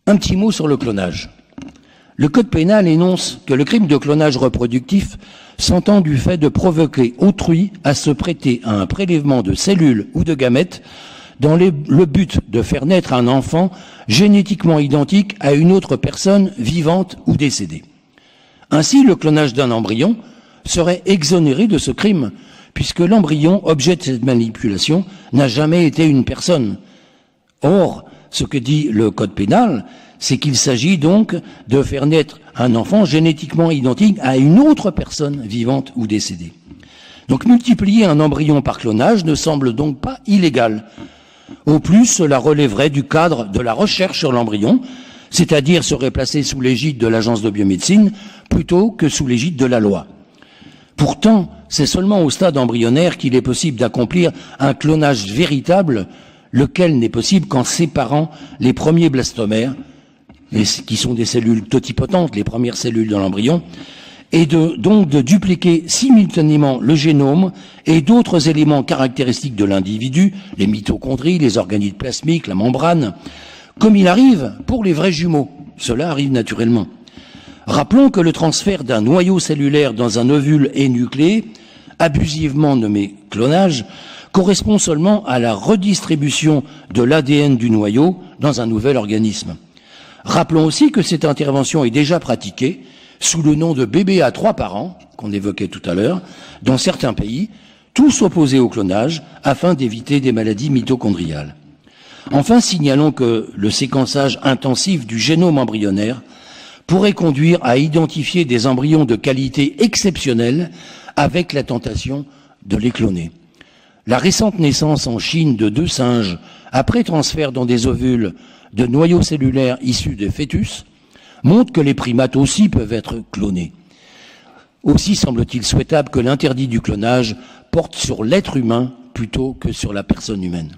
Un petit mot sur le clonage. Le Code pénal énonce que le crime de clonage reproductif s'entend du fait de provoquer autrui à se prêter à un prélèvement de cellules ou de gamètes dans le but de faire naître un enfant génétiquement identique à une autre personne vivante ou décédée. Ainsi, le clonage d'un embryon serait exonéré de ce crime, puisque l'embryon, objet de cette manipulation, n'a jamais été une personne. Or, ce que dit le Code pénal, c'est qu'il s'agit donc de faire naître un enfant génétiquement identique à une autre personne vivante ou décédée. Donc multiplier un embryon par clonage ne semble donc pas illégal. Au plus, cela relèverait du cadre de la recherche sur l'embryon, c'est-à-dire serait placé sous l'égide de l'Agence de biomédecine plutôt que sous l'égide de la loi. Pourtant, c'est seulement au stade embryonnaire qu'il est possible d'accomplir un clonage véritable, lequel n'est possible qu'en séparant les premiers blastomères, qui sont des cellules totipotentes, les premières cellules de l'embryon, et donc de dupliquer simultanément le génome et d'autres éléments caractéristiques de l'individu, les mitochondries, les organites plasmiques, la membrane, comme il arrive pour les vrais jumeaux. Cela arrive naturellement. Rappelons que le transfert d'un noyau cellulaire dans un ovule énucléé, abusivement nommé clonage, correspond seulement à la redistribution de l'ADN du noyau dans un nouvel organisme. Rappelons aussi que cette intervention est déjà pratiquée sous le nom de bébé à 3 parents, qu'on évoquait tout à l'heure, dans certains pays, tous opposés au clonage, afin d'éviter des maladies mitochondriales. Enfin, signalons que le séquençage intensif du génome embryonnaire pourrait conduire à identifier des embryons de qualité exceptionnelle avec la tentation de les cloner. La récente naissance en Chine de 2 singes, après transfert dans des ovules de noyaux cellulaires issus des fœtus, montre que les primates aussi peuvent être clonés. Aussi semble-t-il souhaitable que l'interdit du clonage porte sur l'être humain plutôt que sur la personne humaine.